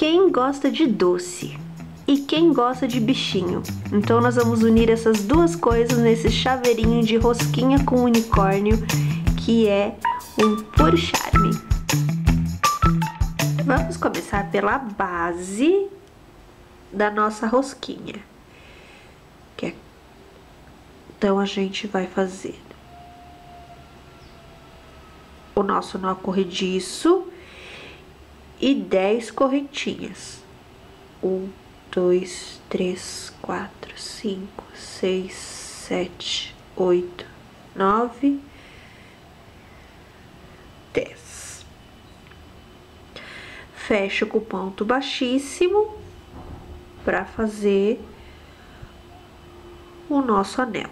quem gosta de doce e quem gosta de bichinho. Então nós vamos unir essas duas coisas nesse chaveirinho de rosquinha com unicórnio, que é um puro charme. Vamos começar pela base da nossa rosquinha. Então a gente vai fazer o nosso nó corrediço e 10 correntinhas. 1, 2, 3, 4, 5, 6, 7, 8, 9, 10. Fecho com o ponto baixíssimo para fazer o nosso anel.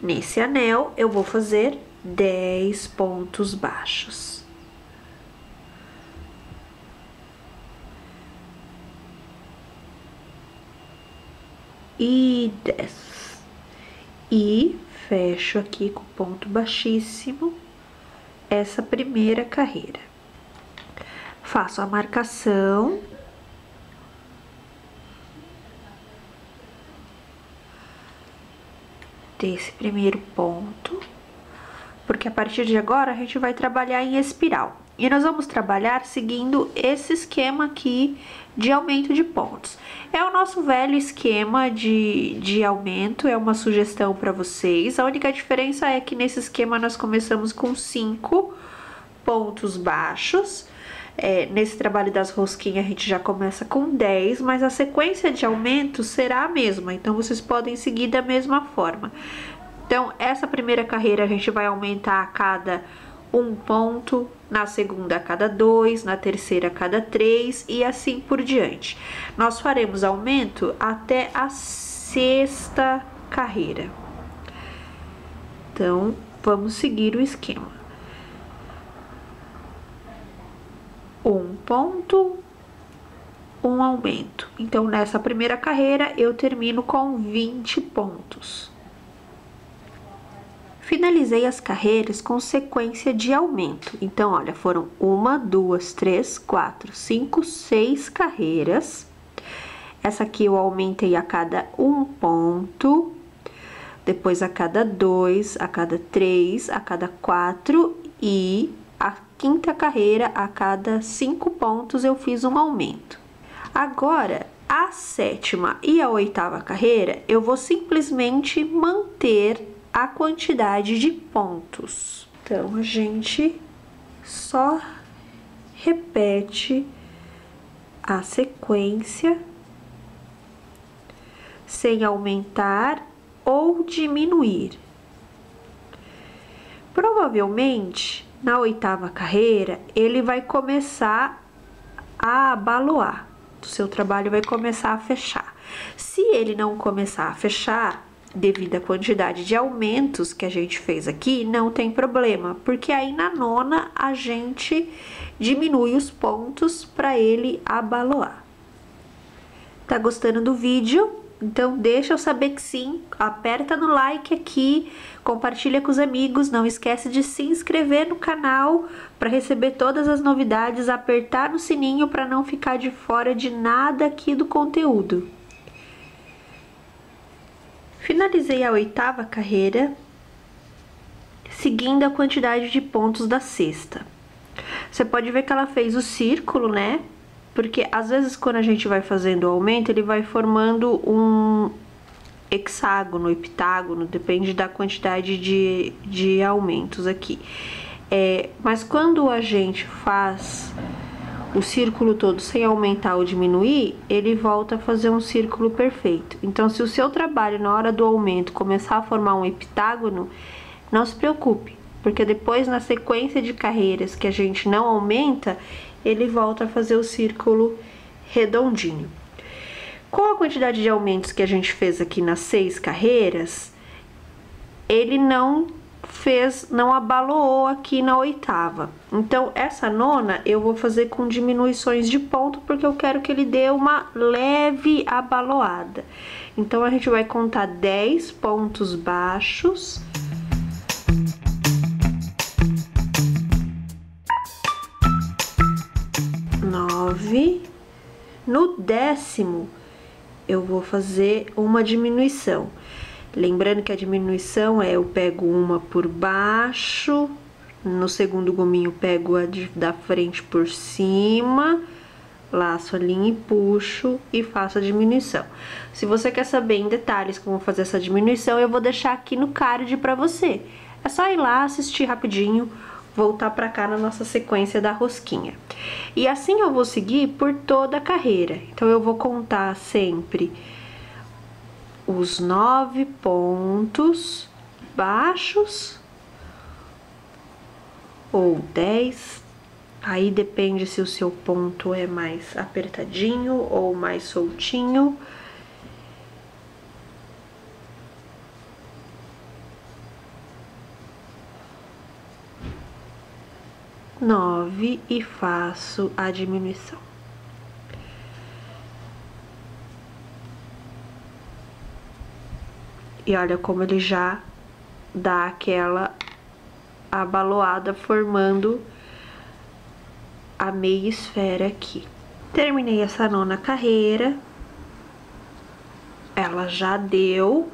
Nesse anel, eu vou fazer 10 pontos baixos. E 10. E fecho aqui com ponto baixíssimo essa primeira carreira. Faço a marcação. Desse primeiro ponto, porque a partir de agora a gente vai trabalhar em espiral. E nós vamos trabalhar seguindo esse esquema aqui de aumento de pontos. É o nosso velho esquema de aumento, é uma sugestão para vocês. A única diferença é que nesse esquema nós começamos com 5 pontos baixos. Nesse trabalho das rosquinhas a gente já começa com 10, mas a sequência de aumento será a mesma, então vocês podem seguir da mesma forma. Então, essa primeira carreira a gente vai aumentar a cada 1 ponto, na segunda a cada 2, na terceira a cada 3 e assim por diante. Nós faremos aumento até a 6ª carreira. Então, vamos seguir o esquema. 1 ponto, 1 aumento. Então, nessa primeira carreira, eu termino com 20 pontos. Finalizei as carreiras com sequência de aumento. Então, olha, foram 1, 2, 3, 4, 5, 6 carreiras. Essa aqui eu aumentei a cada 1 ponto, depois a cada 2, a cada 3, a cada 4 e a 5ª carreira, a cada 5 pontos eu fiz um aumento. Agora, a 7ª e a 8ª carreira, eu vou simplesmente manter a quantidade de pontos. Então, a gente só repete a sequência sem aumentar ou diminuir. Provavelmente, na 8ª carreira, ele vai começar a abaloar. O seu trabalho vai começar a fechar. Se ele não começar a fechar, devido à quantidade de aumentos que a gente fez aqui, não tem problema, porque aí na 9ª a gente diminui os pontos para ele abaloar. Tá gostando do vídeo? Então deixa eu saber que sim, aperta no like aqui, compartilha com os amigos, não esquece de se inscrever no canal para receber todas as novidades, apertar no sininho para não ficar de fora de nada aqui do conteúdo. Finalizei a 8ª carreira, seguindo a quantidade de pontos da 6ª. Você pode ver que ela fez o círculo, né? Porque às vezes quando a gente vai fazendo o aumento, ele vai formando um hexágono, heptágono, depende da quantidade de aumentos aqui. Mas quando a gente faz o círculo todo sem aumentar ou diminuir, ele volta a fazer um círculo perfeito. Então, se o seu trabalho na hora do aumento começar a formar um heptágono, não se preocupe, porque depois na sequência de carreiras que a gente não aumenta, ele volta a fazer o círculo redondinho. Com a quantidade de aumentos que a gente fez aqui nas 6 carreiras, ele não abaloou aqui na 8ª. Então, essa 9ª eu vou fazer com diminuições de ponto, porque eu quero que ele dê uma leve abaloada. Então, a gente vai contar 10 pontos baixos. 9. No 10º, eu vou fazer uma diminuição. Lembrando que a diminuição é, eu pego uma por baixo, no segundo gominho pego a da frente por cima, laço a linha e puxo e faço a diminuição. Se você quer saber em detalhes como fazer essa diminuição, eu vou deixar aqui no card pra você. É só ir lá, assistir rapidinho, voltar pra cá na nossa sequência da rosquinha. E assim eu vou seguir por toda a carreira. Então, eu vou contar sempre os 9 pontos baixos ou 10. Aí depende se o seu ponto é mais apertadinho ou mais soltinho. Nove e faço a diminuição. E olha como ele já dá aquela abaloada formando a meia esfera aqui. Terminei essa 9ª carreira. Ela já deu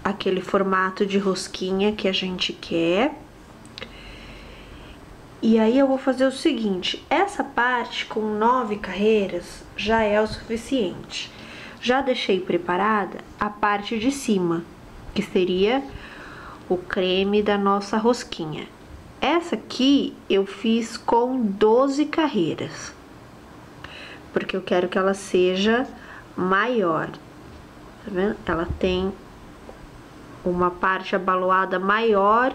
aquele formato de rosquinha que a gente quer. E aí eu vou fazer o seguinte, essa parte com 9 carreiras já é o suficiente. Já deixei preparada a parte de cima, que seria o creme da nossa rosquinha. Essa aqui eu fiz com 12 carreiras, porque eu quero que ela seja maior, tá vendo? Ela tem uma parte abaloada maior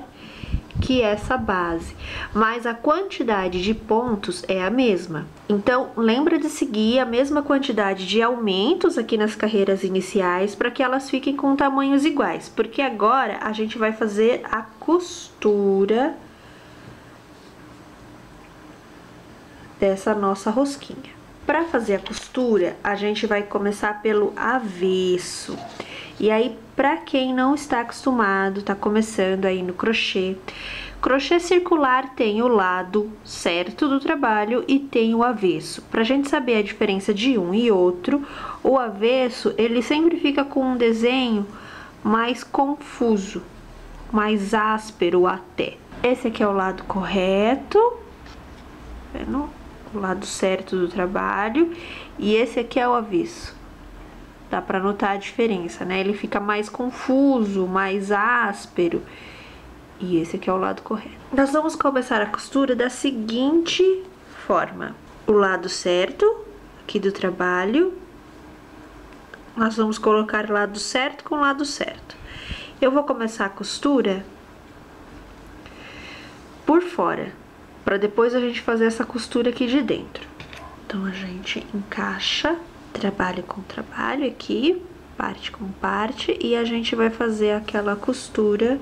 que essa base, mas a quantidade de pontos é a mesma. Então, lembra de seguir a mesma quantidade de aumentos aqui nas carreiras iniciais para que elas fiquem com tamanhos iguais, porque agora a gente vai fazer a costura dessa nossa rosquinha. Para fazer a costura, a gente vai começar pelo avesso. E aí, para quem não está acostumado, tá começando aí no crochê, crochê circular tem o lado certo do trabalho e tem o avesso. Pra gente saber a diferença de um e outro, o avesso, ele sempre fica com um desenho mais confuso, mais áspero até. Esse aqui é o lado correto, vendo? O lado certo do trabalho, e esse aqui é o avesso. Dá pra notar a diferença, né? Ele fica mais confuso, mais áspero. E esse aqui é o lado correto. Nós vamos começar a costura da seguinte forma. O lado certo, aqui do trabalho. Nós vamos colocar lado certo com lado certo. Eu vou começar a costura por fora, para depois a gente fazer essa costura aqui de dentro. Então, a gente encaixa trabalho com trabalho aqui, parte com parte, e a gente vai fazer aquela costura,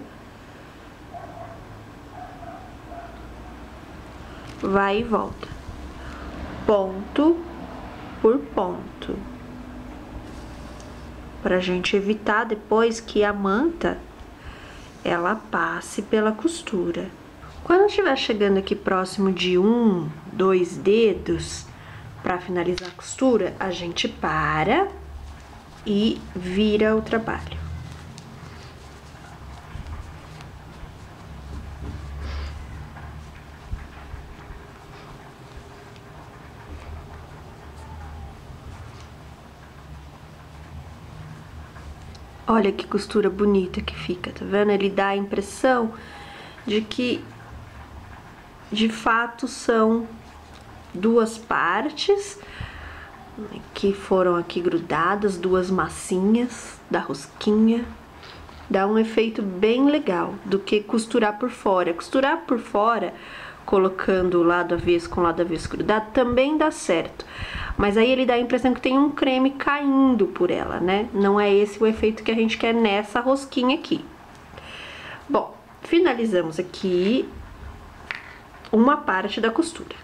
vai e volta, ponto por ponto, pra gente evitar depois que a manta ela passe pela costura. Quando estiver chegando aqui próximo de 1, 2 dedos, para finalizar a costura, a gente para e vira o trabalho. Olha que costura bonita que fica, tá vendo? Ele dá a impressão de que, de fato, são duas partes que foram aqui grudadas, duas massinhas da rosquinha. Dá um efeito bem legal do que costurar por fora. Costurar por fora, colocando o lado avesso com o lado avesso grudado, também dá certo. Mas aí ele dá a impressão que tem um creme caindo por ela, né? Não é esse o efeito que a gente quer nessa rosquinha aqui. Bom, finalizamos aqui uma parte da costura.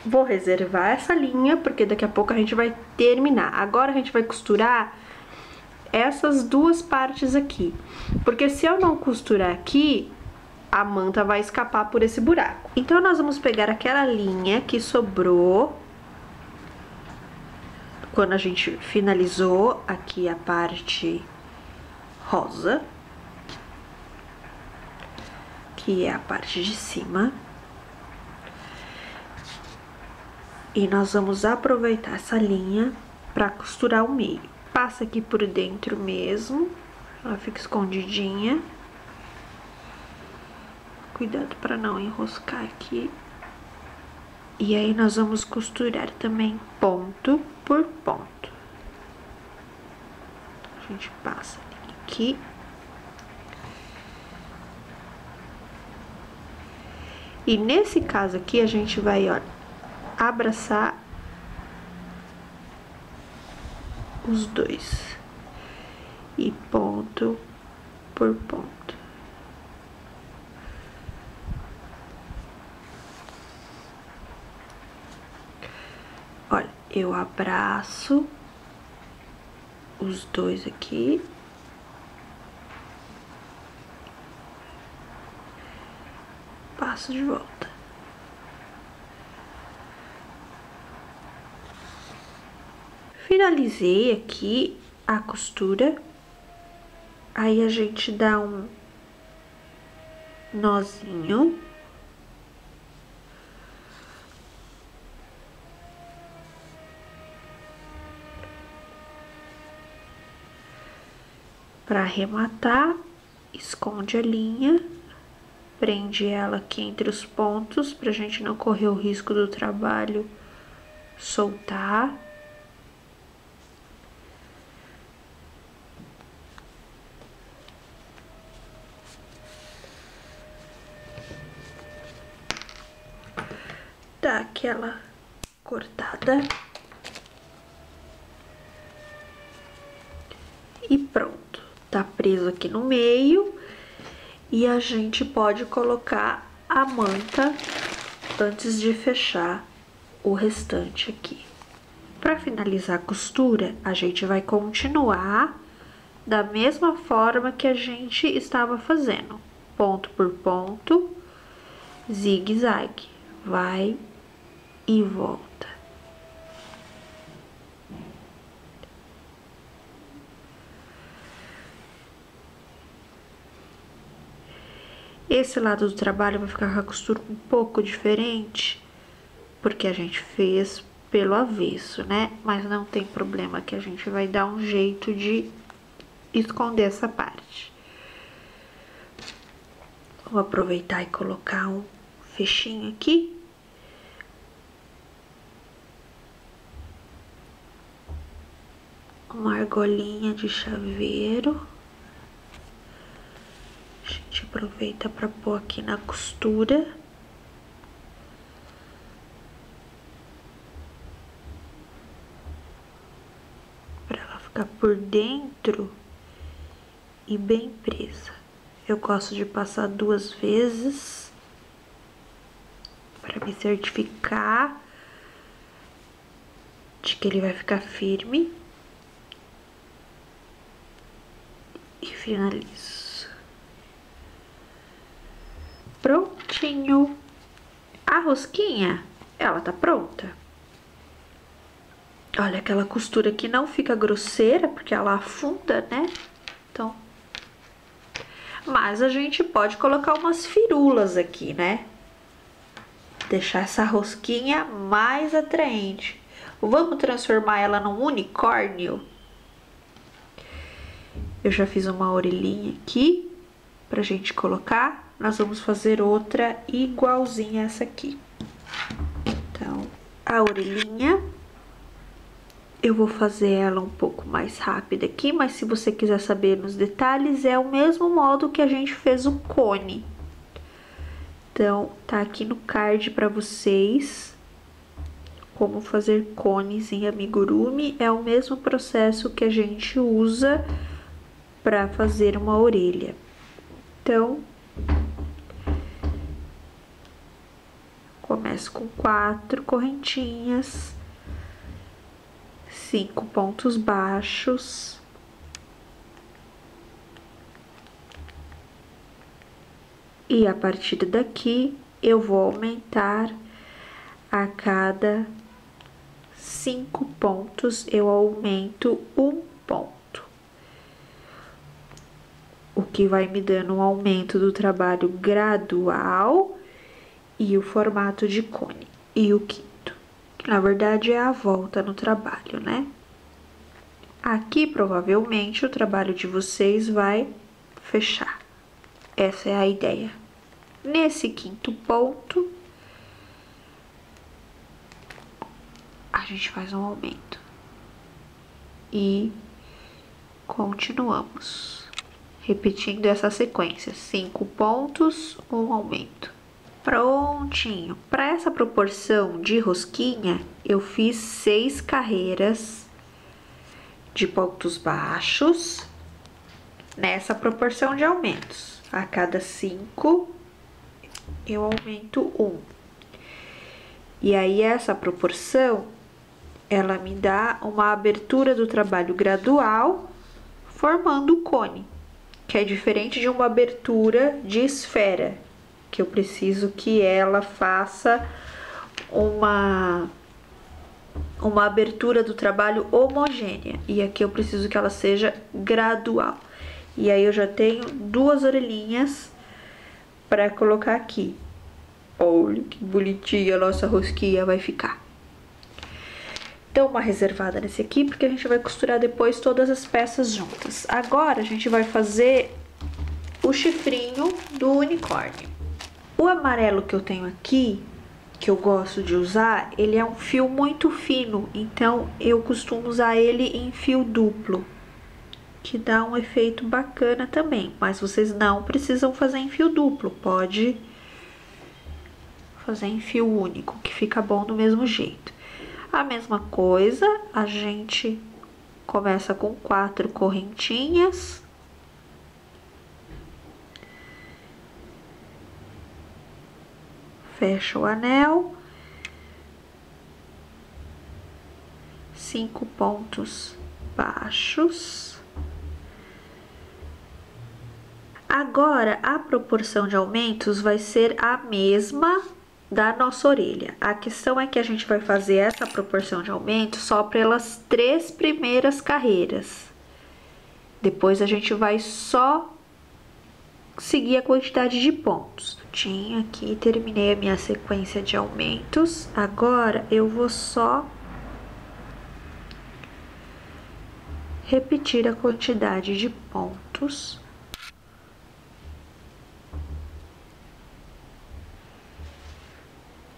Vou reservar essa linha, porque daqui a pouco a gente vai terminar. Agora a gente vai costurar essas duas partes aqui. Porque se eu não costurar aqui, a manta vai escapar por esse buraco. Então, nós vamos pegar aquela linha que sobrou quando a gente finalizou aqui a parte rosa, que é a parte de cima. E nós vamos aproveitar essa linha para costurar o meio. Passa aqui por dentro mesmo, ela fica escondidinha. Cuidado para não enroscar aqui. E aí, nós vamos costurar também ponto por ponto. A gente passa aqui. E nesse caso aqui, a gente vai, ó, abraçar os dois. E ponto por ponto. Olha, eu abraço os dois aqui. Passo de volta. Finalizei aqui a costura. Aí, a gente dá um nozinho. Para arrematar, esconde a linha, prende ela aqui entre os pontos, pra gente não correr o risco do trabalho soltar. Dá aquela cortada. E pronto. Tá preso aqui no meio. E a gente pode colocar a manta antes de fechar o restante aqui. Para finalizar a costura, a gente vai continuar da mesma forma que a gente estava fazendo. Ponto por ponto, zigue-zague. Vai e volta. Esse lado do trabalho vai ficar com a costura um pouco diferente, porque a gente fez pelo avesso, né? Mas não tem problema, que a gente vai dar um jeito de esconder essa parte. Vou aproveitar e colocar um fechinho aqui. Uma argolinha de chaveiro. A gente aproveita para pôr aqui na costura. Para ela ficar por dentro e bem presa. Eu gosto de passar 2 vezes para me certificar de que ele vai ficar firme. E finalizo. Prontinho. A rosquinha, ela tá pronta. Olha, aquela costura aqui não fica grosseira, porque ela afunda, né? Então, mas a gente pode colocar umas firulas aqui, né? Deixar essa rosquinha mais atraente. Vamos transformar ela num unicórnio? Eu já fiz uma orelhinha aqui pra gente colocar. Nós vamos fazer outra igualzinha a essa aqui. Então, a orelhinha, eu vou fazer ela um pouco mais rápida aqui, mas se você quiser saber nos detalhes, é o mesmo modo que a gente fez o cone. Então, tá aqui no card pra vocês como fazer cones em amigurumi. É o mesmo processo que a gente usa pra fazer uma orelha. Então, começo com 4 correntinhas, 5 pontos baixos, E a partir daqui, eu vou aumentar a cada 5 pontos, eu aumento 1 ponto. O que vai me dando um aumento do trabalho gradual e o formato de cone. E o quinto, que na verdade é a volta no trabalho, né? Aqui, provavelmente, o trabalho de vocês vai fechar. Essa é a ideia. Nesse quinto ponto, a gente faz um aumento. E continuamos. Repetindo essa sequência. 5 pontos, um aumento. Prontinho. Para essa proporção de rosquinha, eu fiz 6 carreiras de pontos baixos nessa proporção de aumentos. A cada 5, eu aumento 1. E aí, essa proporção, ela me dá uma abertura do trabalho gradual, formando o cone, que é diferente de uma abertura de esfera, que eu preciso que ela faça uma abertura do trabalho homogênea, e aqui eu preciso que ela seja gradual. E aí eu já tenho 2 orelhinhas para colocar aqui. Olha que bonitinha a nossa rosquinha vai ficar. Então, uma reservada nesse aqui, porque a gente vai costurar depois todas as peças juntas. Agora, a gente vai fazer o chifrinho do unicórnio. O amarelo que eu tenho aqui, que eu gosto de usar, ele é um fio muito fino, então eu costumo usar ele em fio duplo, que dá um efeito bacana também, mas vocês não precisam fazer em fio duplo, pode fazer em fio único, que fica bom do mesmo jeito. A mesma coisa, a gente começa com 4 correntinhas. Fecha o anel. 5 pontos baixos. Agora, a proporção de aumentos vai ser a mesma da nossa orelha. A questão é que a gente vai fazer essa proporção de aumento só pelas 3 primeiras carreiras. Depois a gente vai só seguir a quantidade de pontos. Tinha aqui, terminei a minha sequência de aumentos. Agora eu vou só repetir a quantidade de pontos.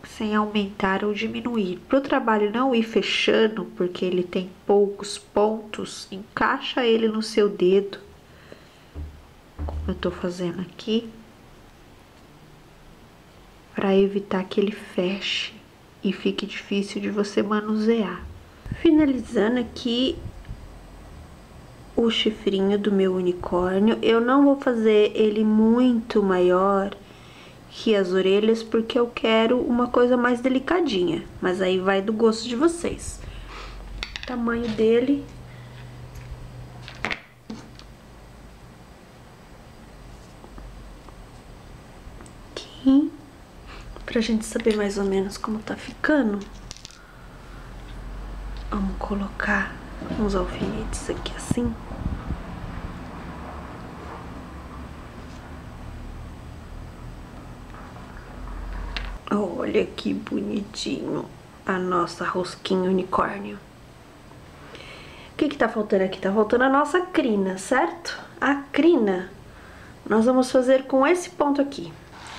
Sem aumentar ou diminuir. Para o trabalho não ir fechando, porque ele tem poucos pontos, encaixa ele no seu dedo, como eu tô fazendo aqui, para evitar que ele feche e fique difícil de você manusear. Finalizando aqui o chifrinho do meu unicórnio, eu não vou fazer ele muito maior que as orelhas, porque eu quero uma coisa mais delicadinha, mas aí vai do gosto de vocês. O tamanho dele aqui, pra gente saber mais ou menos como tá ficando. Vamos colocar uns alfinetes aqui assim. Olha que bonitinho a nossa rosquinha unicórnio. O que que tá faltando aqui? Tá faltando a nossa crina, certo? A crina nós vamos fazer com esse ponto aqui,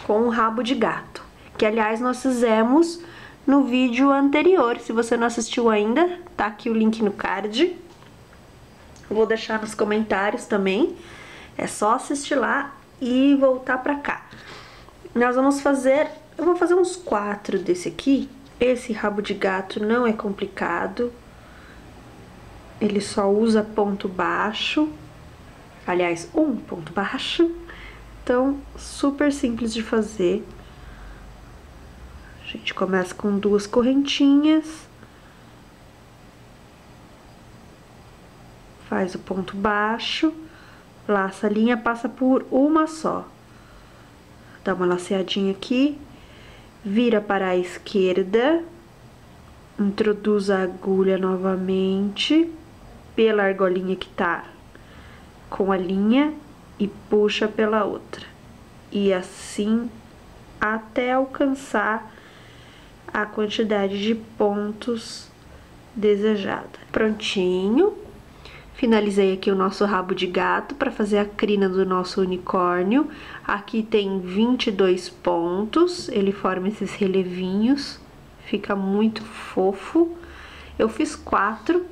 com um rabo de gato, que aliás nós fizemos no vídeo anterior. Se você não assistiu ainda, tá aqui o link no card. Vou deixar nos comentários também. É só assistir lá e voltar pra cá. Nós vamos fazer... Eu vou fazer uns 4 desse aqui. Esse rabo de gato não é complicado. Ele só usa ponto baixo. Aliás, um ponto baixo. Então, super simples de fazer. A gente começa com 2 correntinhas. Faz o ponto baixo. Laça a linha, passa por uma só. Dá uma laceadinha aqui, vira para a esquerda, introduz a agulha novamente pela argolinha que tá com a linha e puxa pela outra. E assim até alcançar a quantidade de pontos desejada. Prontinho. Finalizei aqui o nosso rabo de gato para fazer a crina do nosso unicórnio. Aqui tem 22 pontos, ele forma esses relevinhos, fica muito fofo. Eu fiz 4,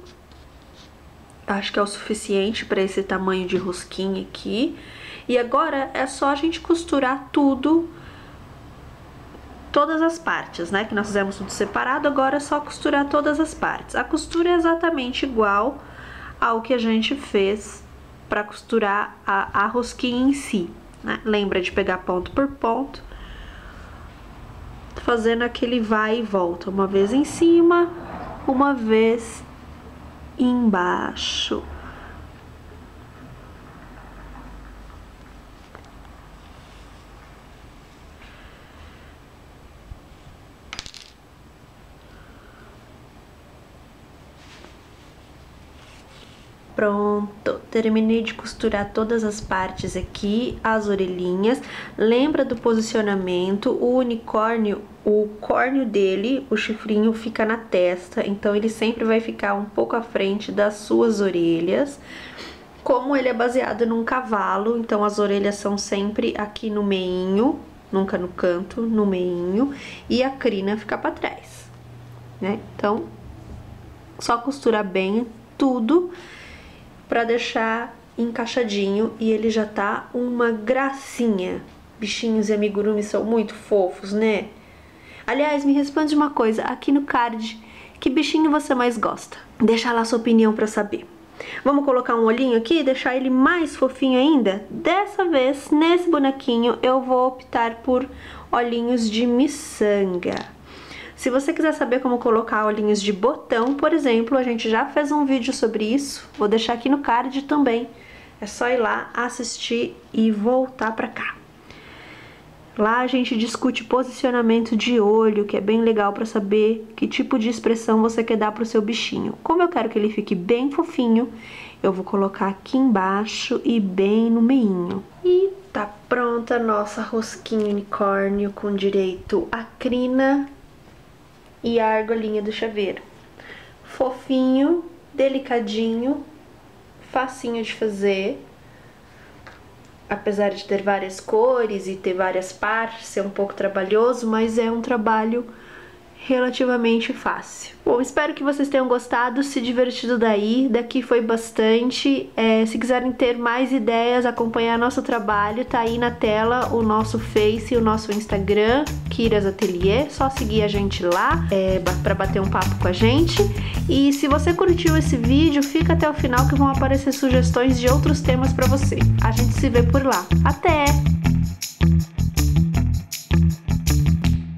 acho que é o suficiente para esse tamanho de rosquinha aqui. E agora é só a gente costurar tudo, todas as partes, né? Que nós fizemos tudo separado, agora é só costurar todas as partes. A costura é exatamente igual ao que a gente fez para costurar a rosquinha em si, né? Lembra de pegar ponto por ponto, fazendo aquele vai e volta, uma vez em cima, uma vez embaixo. Pronto, terminei de costurar todas as partes aqui, as orelhinhas. Lembra do posicionamento, o unicórnio, o córneo dele, o chifrinho fica na testa, então ele sempre vai ficar um pouco à frente das suas orelhas. Como ele é baseado num cavalo, então as orelhas são sempre aqui no meinho, nunca no canto, no meinho, e a crina fica pra trás, né? Então, só costurar bem tudo para deixar encaixadinho e ele já tá uma gracinha. Bichinhos e amigurumis são muito fofos, né? Aliás, me responde uma coisa, aqui no card, que bichinho você mais gosta? Deixa lá sua opinião para saber. Vamos colocar um olhinho aqui, deixar ele mais fofinho ainda? Dessa vez, nesse bonequinho, eu vou optar por olhinhos de miçanga. Se você quiser saber como colocar olhinhos de botão, por exemplo, a gente já fez um vídeo sobre isso, vou deixar aqui no card também. É só ir lá, assistir e voltar pra cá. Lá a gente discute posicionamento de olho, que é bem legal pra saber que tipo de expressão você quer dar pro seu bichinho. Como eu quero que ele fique bem fofinho, eu vou colocar aqui embaixo e bem no meinho. E tá pronta a nossa rosquinha unicórnio com direito à crina e a argolinha do chaveiro. Fofinho, delicadinho, facinho de fazer. Apesar de ter várias cores e ter várias partes, ser um pouco trabalhoso, mas é um trabalho relativamente fácil. Bom, espero que vocês tenham gostado, se divertido daí. Daqui foi bastante. Se quiserem ter mais ideias, acompanhar nosso trabalho, tá aí na tela o nosso Face e o nosso Instagram, Kira's Atelier. Só seguir a gente lá para bater um papo com a gente. E se você curtiu esse vídeo, fica até o final que vão aparecer sugestões de outros temas para você. A gente se vê por lá. Até!